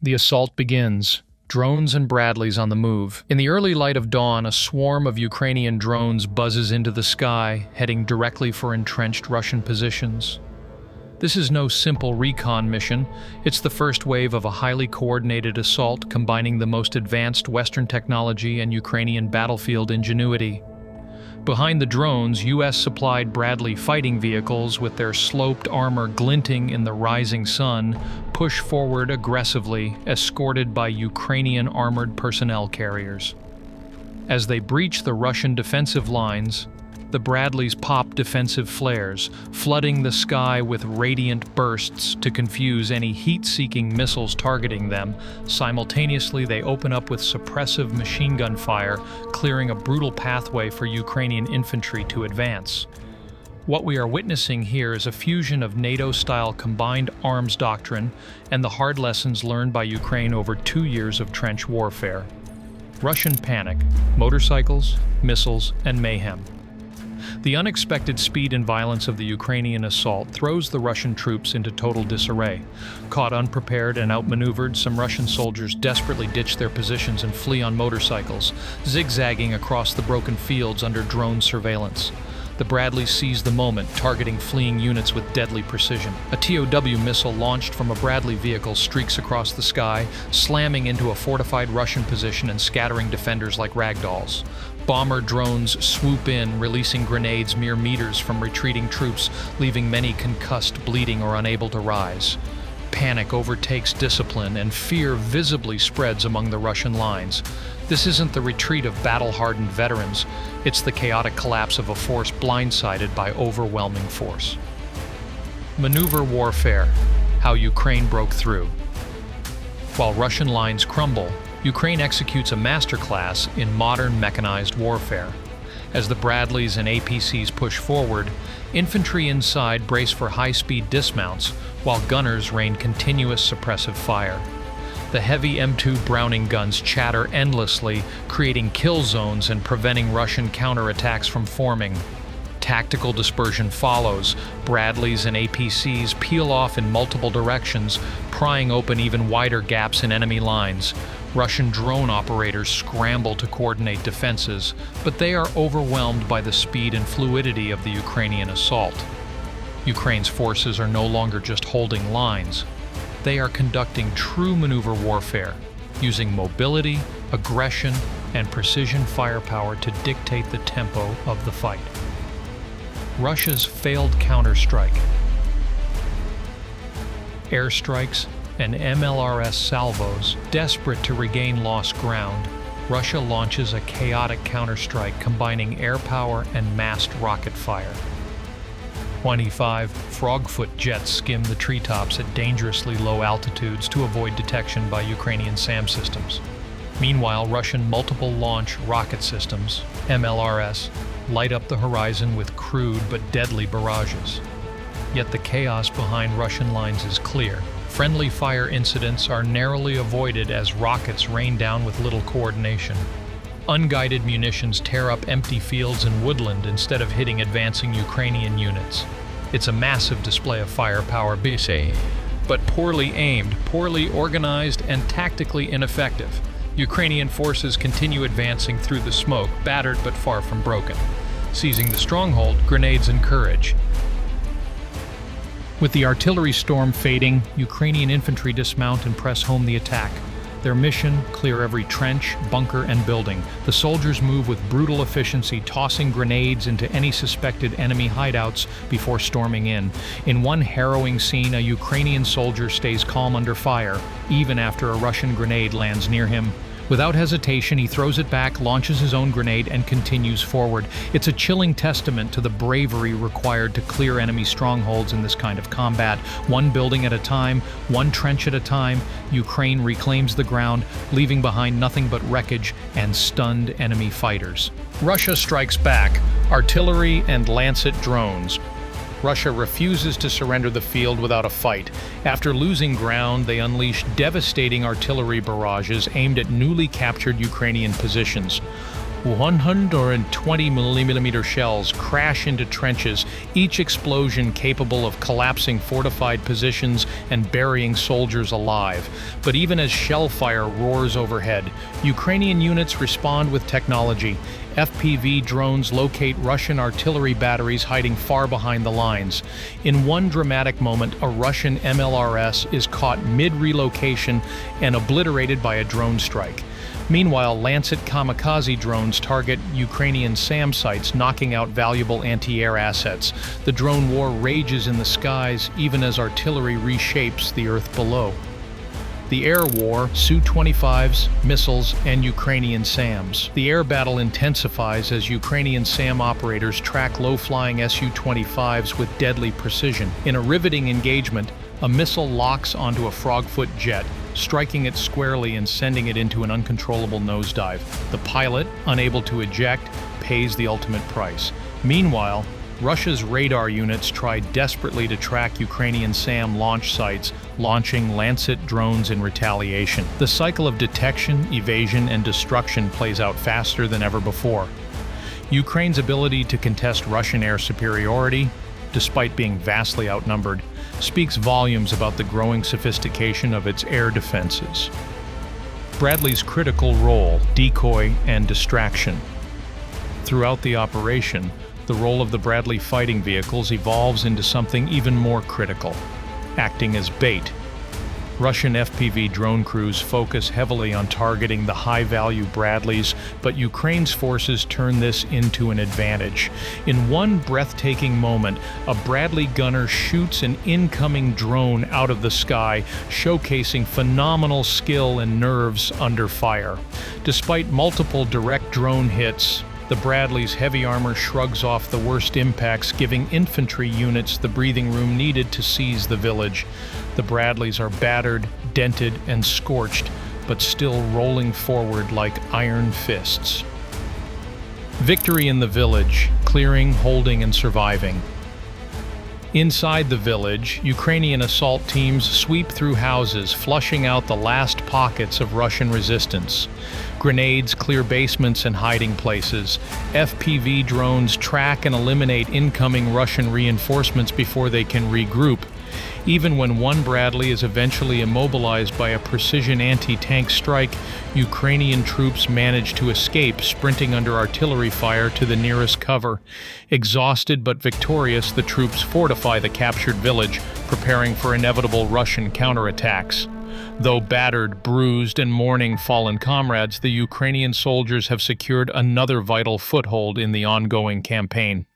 The assault begins. Drones and Bradleys on the move. In the early light of dawn, a swarm of Ukrainian drones buzzes into the sky, heading directly for entrenched Russian positions. This is no simple recon mission. It's the first wave of a highly coordinated assault combining the most advanced Western technology and Ukrainian battlefield ingenuity. Behind the drones, U.S.-supplied Bradley fighting vehicles, with their sloped armor glinting in the rising sun, push forward aggressively, escorted by Ukrainian armored personnel carriers. As they breach the Russian defensive lines, the Bradleys pop defensive flares, flooding the sky with radiant bursts to confuse any heat-seeking missiles targeting them. Simultaneously, they open up with suppressive machine gun fire, clearing a brutal pathway for Ukrainian infantry to advance. What we are witnessing here is a fusion of NATO-style combined arms doctrine and the hard lessons learned by Ukraine over 2 years of trench warfare. Russian panic, motorcycles, missiles, and mayhem. The unexpected speed and violence of the Ukrainian assault throws the Russian troops into total disarray. Caught unprepared and outmaneuvered, some Russian soldiers desperately ditch their positions and flee on motorcycles, zigzagging across the broken fields under drone surveillance. The Bradleys seize the moment, targeting fleeing units with deadly precision. A TOW missile launched from a Bradley vehicle streaks across the sky, slamming into a fortified Russian position and scattering defenders like ragdolls. Bomber drones swoop in, releasing grenades mere meters from retreating troops, leaving many concussed, bleeding, or unable to rise. Panic overtakes discipline, and fear visibly spreads among the Russian lines. This isn't the retreat of battle-hardened veterans, it's the chaotic collapse of a force blindsided by overwhelming force. Maneuver warfare: how Ukraine broke through. While Russian lines crumble, Ukraine executes a masterclass in modern mechanized warfare. As the Bradleys and APCs push forward, infantry inside brace for high-speed dismounts, while gunners rain continuous suppressive fire. The heavy M2 Browning guns chatter endlessly, creating kill zones and preventing Russian counterattacks from forming. Tactical dispersion follows. Bradleys and APCs peel off in multiple directions, prying open even wider gaps in enemy lines. Russian drone operators scramble to coordinate defenses, but they are overwhelmed by the speed and fluidity of the Ukrainian assault. Ukraine's forces are no longer just holding lines. They are conducting true maneuver warfare, using mobility, aggression, and precision firepower to dictate the tempo of the fight. Russia's failed counterstrike. Airstrikes and MLRS salvos. Desperate to regain lost ground, Russia launches a chaotic counterstrike combining air power and massed rocket fire. 25 Frogfoot jets skim the treetops at dangerously low altitudes to avoid detection by Ukrainian SAM systems. Meanwhile, Russian multiple launch rocket systems, MLRS, light up the horizon with crude but deadly barrages. Yet the chaos behind Russian lines is clear. Friendly fire incidents are narrowly avoided as rockets rain down with little coordination. Unguided munitions tear up empty fields and woodland instead of hitting advancing Ukrainian units. It's a massive display of firepower, but poorly aimed, poorly organized, and tactically ineffective. Ukrainian forces continue advancing through the smoke, battered but far from broken. Seizing the stronghold, grenades and courage. With the artillery storm fading, Ukrainian infantry dismount and press home the attack. Their mission: clear every trench, bunker, and building. The soldiers move with brutal efficiency, tossing grenades into any suspected enemy hideouts before storming in. In one harrowing scene, a Ukrainian soldier stays calm under fire, even after a Russian grenade lands near him. Without hesitation, he throws it back, launches his own grenade, and continues forward. It's a chilling testament to the bravery required to clear enemy strongholds in this kind of combat. One building at a time, one trench at a time, Ukraine reclaims the ground, leaving behind nothing but wreckage and stunned enemy fighters. Russia strikes back, artillery and Lancet drones. Russia refuses to surrender the field without a fight. After losing ground, they unleash devastating artillery barrages aimed at newly captured Ukrainian positions. 120mm shells crash into trenches, each explosion capable of collapsing fortified positions and burying soldiers alive. But even as shell fire roars overhead, Ukrainian units respond with technology. FPV drones locate Russian artillery batteries hiding far behind the lines. In one dramatic moment, a Russian MLRS is caught mid-relocation and obliterated by a drone strike. Meanwhile, Lancet kamikaze drones target Ukrainian SAM sites, knocking out valuable anti-air assets. The drone war rages in the skies, even as artillery reshapes the earth below. The air war, Su-25s, missiles, and Ukrainian SAMs. The air battle intensifies as Ukrainian SAM operators track low-flying Su-25s with deadly precision. In a riveting engagement, a missile locks onto a frogfoot jet, striking it squarely and sending it into an uncontrollable nosedive. The pilot, unable to eject, pays the ultimate price. Meanwhile, Russia's radar units try desperately to track Ukrainian SAM launch sites, launching Lancet drones in retaliation. The cycle of detection, evasion, and destruction plays out faster than ever before. Ukraine's ability to contest Russian air superiority, despite being vastly outnumbered, speaks volumes about the growing sophistication of its air defenses. Bradley's critical role, decoy and distraction. Throughout the operation, the role of the Bradley fighting vehicles evolves into something even more critical, acting as bait. Russian FPV drone crews focus heavily on targeting the high-value Bradleys, but Ukraine's forces turn this into an advantage. In one breathtaking moment, a Bradley gunner shoots an incoming drone out of the sky, showcasing phenomenal skill and nerves under fire. Despite multiple direct drone hits, the Bradley's heavy armor shrugs off the worst impacts, giving infantry units the breathing room needed to seize the village. The Bradleys are battered, dented, and scorched, but still rolling forward like iron fists. Victory in the village, clearing, holding, and surviving. Inside the village, Ukrainian assault teams sweep through houses, flushing out the last pockets of Russian resistance. Grenades clear basements and hiding places. FPV drones track and eliminate incoming Russian reinforcements before they can regroup. Even when one Bradley is eventually immobilized by a precision anti-tank strike, Ukrainian troops manage to escape, sprinting under artillery fire to the nearest cover. Exhausted but victorious, the troops fortify the captured village, preparing for inevitable Russian counterattacks. Though battered, bruised, and mourning fallen comrades, the Ukrainian soldiers have secured another vital foothold in the ongoing campaign.